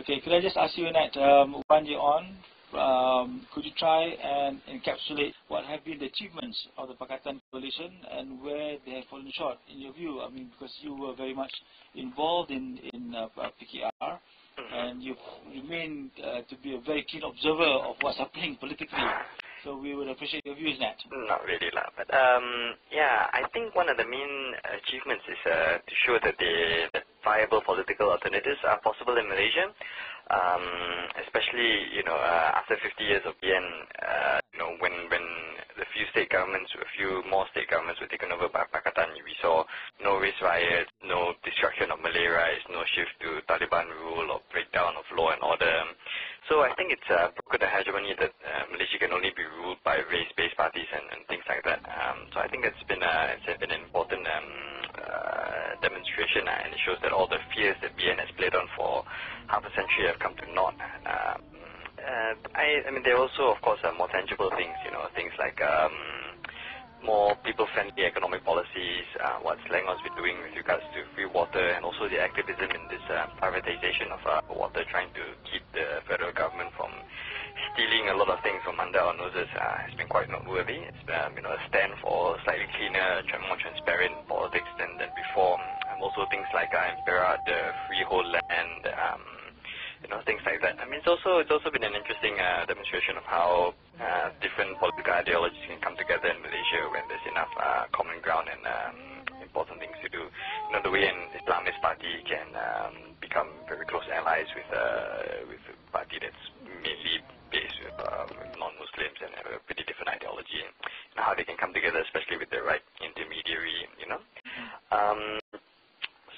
Okay, could I just ask you, Nat, 1 year on, could you try and encapsulate what have been the achievements of the Pakatan Coalition and where they have fallen short, in your view? I mean, because you were very much involved in PKR, and you've remained to be a very keen observer of what's happening politically. So we would appreciate your views, Nat. Not really, but yeah, I think one of the main achievements is to show that that viable political alternatives are possible in Malaysia. Especially, after 50 years of PN, when the few more state governments were taken over by Pakatan, we saw no race riots, no destruction of Malay rights, no shift to Taliban rule or breakdown of law and order. So I think it's broken the hegemony that Malaysia can only be ruled by race-based parties and things like that. So I think it's been an important demonstration, and it shows that all the fears that BN has played on for half a century have come to naught. I mean, there are also, of course, more tangible things, things like more people-friendly economic policies, what Selangor's been doing with regards to free water, and also the activism in this privatization of water, trying to keep the federal government from stealing a lot of things from under our noses, has been quite noteworthy. It's a stand for slightly cleaner, more transparent politics than before. And also things like in Perak, the freehold land, things like that. I mean, it's also been an interesting demonstration of how different political ideologies can come together in Malaysia when there's enough common ground and important things to do. The way an Islamist party can become very close allies with a party that's mainly based with non-Muslims and have a pretty different ideology, and how they can come together, especially with the right intermediary.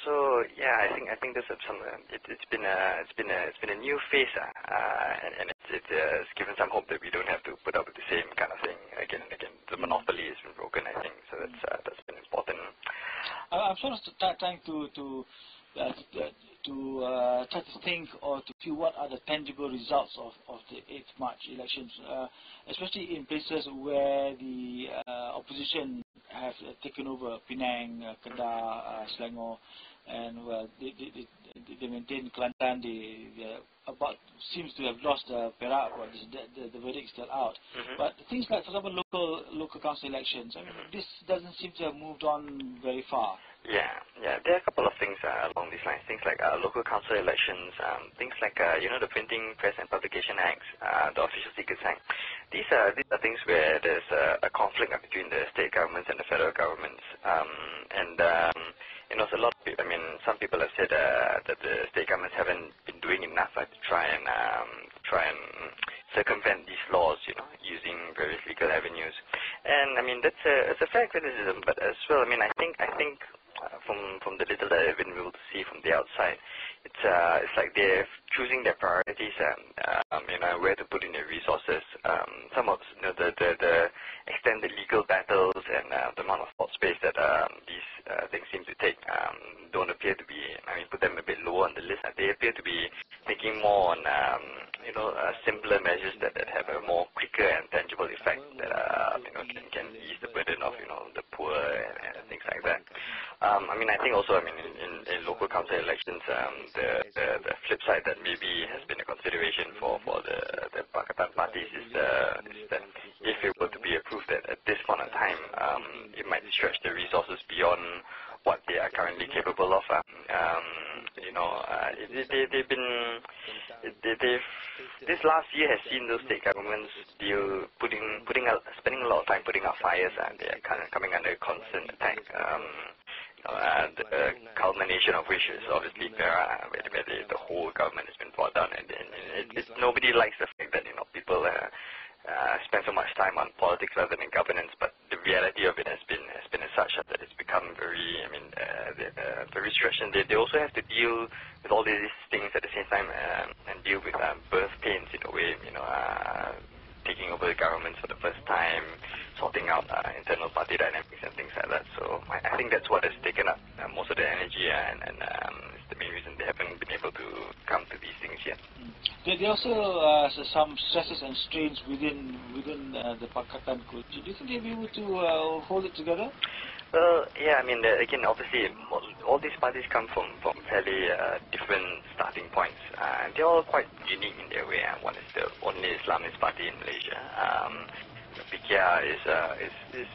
So yeah, I think this is it's been a new phase, and it's given some hope that we don't have to put up with the same kind of thing again and again. The monopoly has been broken, I think, so that's been important. I'm sort of trying to try to think or to see what are the tangible results of the 8th March elections, especially in places where the opposition have taken over Penang, Kedah, Selangor, and they maintain Kelantan. They about seems to have lost Perak, but the verdict is still out. But things like, for example, local council elections, I mean, this doesn't seem to have moved on very far. Yeah, there are a couple of things along these lines. Things like local council elections, things like the Printing, Press and Publication Acts, the Official Secrets Act. These are things where there's a conflict between the state governments and the federal governments, it's a lot of people. I mean, some people have said that the state governments haven't been doing enough to try and circumvent these laws, using various legal avenues. And I mean, it's a fair criticism, but as well, I mean, I think from the little that I've been able to see from the outside, it's like they're choosing their priorities and where to put in their resources. Some of the extended legal battles and the amount of thought space that these things seem to take don't appear to be. I mean, put them a bit lower on the list. They appear to be thinking more on simpler measures that have a more quicker and tangible effect that can ease the burden of the poor and things like that. I mean, I think also, in local council elections, the flip side that maybe has been a consideration for the Pakatan parties is that if it were to be approved at this point in time, it might stretch the resources beyond what they are currently capable of. This last year has seen those state governments spending a lot of time putting out fires, and they are kind of coming under constant attack. The culmination of which is obviously Perak, where the whole government has been brought down, and nobody likes the fact that people spend so much time on politics rather than governance. But the reality of it has been as such that it's become very, very stretched, and they also have to deal with all these things at the same time and deal with birth pains in a way, taking over the governments for the first time, sorting out internal party dynamics and things like that. So I think that's what has taken up most of the energy, and it's the main reason they haven't been able to come to these things yet. There are also some stresses and strains within the Pakatan Coalition. Do you think they'll be able to hold it together? Well, yeah, I mean, again, obviously, all these parties come from fairly different starting points. They're all quite unique in their way. One is the only Islamist party in Malaysia. PKR is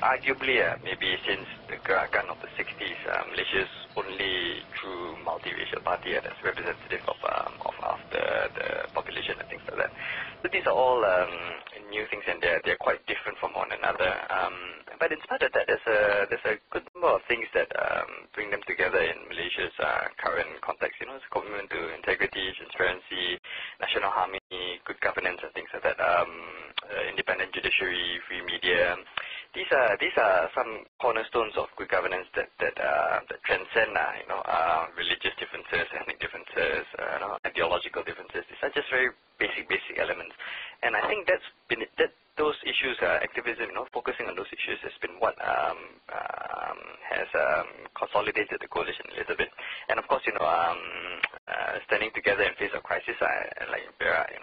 arguably, maybe since the gerakan of the 60s, Malaysia's only true multiracial party that's representative of the population and things like that. So these are all new things, and they're quite different from one another. But in spite of that, there's a good number of things that bring them together in Malaysia's current context. You know, it's a commitment to integrity, transparency, national harmony, good governance, and things like that. Independent judiciary, free media. These are some cornerstones of good governance that transcend religious differences, ethnic differences, ideological differences. These are just very basic elements, and I think those issues, activism, focusing on those issues has been what has consolidated the coalition a little bit. And of course, standing together in face of crisis, like Perak,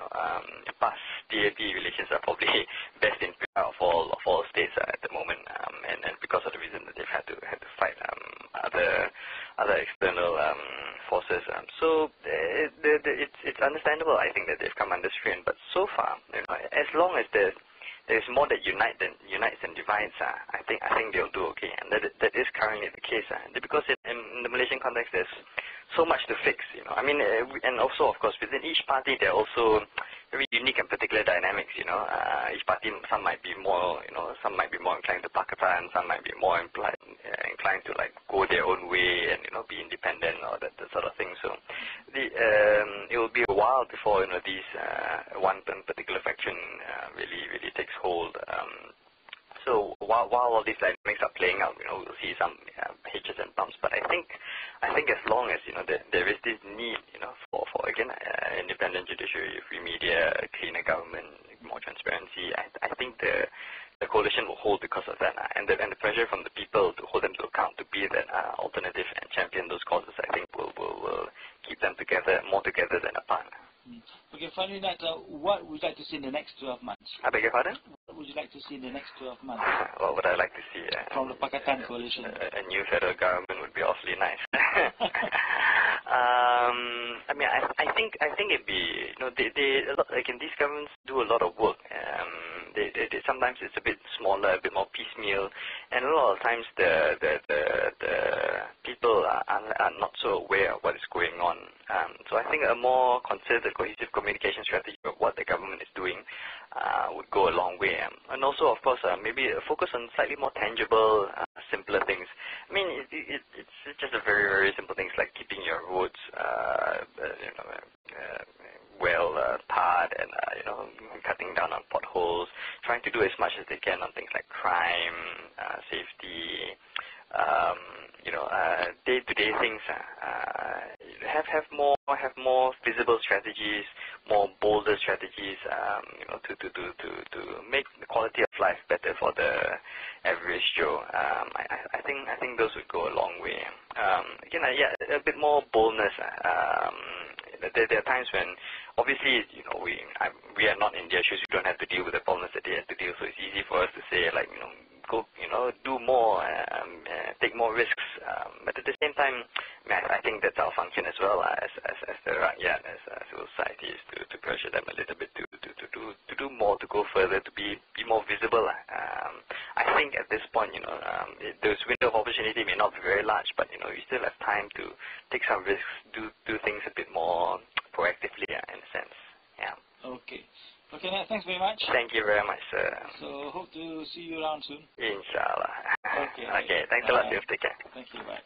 past DAP relations are probably best in Perak of all states at the moment, and because of the reason that they've had to fight other external forces. So it's understandable, I think, that they've come under strain. But so far, as long as there's more that unites and divides, I think they'll do okay, and that is currently the case. Because in the Malaysian context, there's so much to fix. I mean, and also, of course, within each party, there are also very unique and particular dynamics. Each party, some might be more inclined to Pakatan, some might be more inclined to like go their own way and be independent or that sort of thing. So it will be a while before these one particular faction really takes hold. So while all these dynamics are playing out, we'll see some hitches and bumps. But I think as long as there is this need, for again independent judiciary, free media, cleaner government, more transparency, I think the coalition will hold because of that, and the pressure from the people to hold them to account, to be that alternative and champion those causes, I think will keep them together, more together than apart. Okay, finally, Nat, what would you like to see in the next 12 months? I beg your pardon? What would you like to see in the next 12 months? What would I like to see? From the Pakatan coalition. A new federal government would be awfully nice. I mean, I think it'd be, these governments do a lot of work. They sometimes it's a bit smaller, a bit more piecemeal, and a lot of times the people are not so aware of what is going on. So I think a more considered, cohesive communication strategy of what the government is doing would go a long way. And also, of course, maybe a focus on slightly more tangible, simpler things. I mean, it's just a very, very simple things like keeping your roads, well tarred, and cutting down on potholes, trying to do as much as they can on things like crime, safety, day-to-day things. Have more visible strategies, more bolder strategies, to make the quality of life better for the average Joe. I think those would go a long way. Again, a bit more boldness. There are times when, obviously, we are not in their shoes. We don't have to deal with the problems that they have to deal. So it's easy for us to say, like, go, do more, take more risks. But at the same time, I think that's our function as well as the rakyat, as civil society, is to pressure them a little bit to do more, to go further, to be more visible. I think at this point, those window of opportunity may not be very large, but you still have time to take some risks, do things a bit more proactively, in a sense. Yeah. Okay. Okay, Nat, thanks very much. Thank you very much, sir. So hope to see you around soon. Inshallah. Okay. Okay. Thanks a lot. You take care. Thank you. Bye.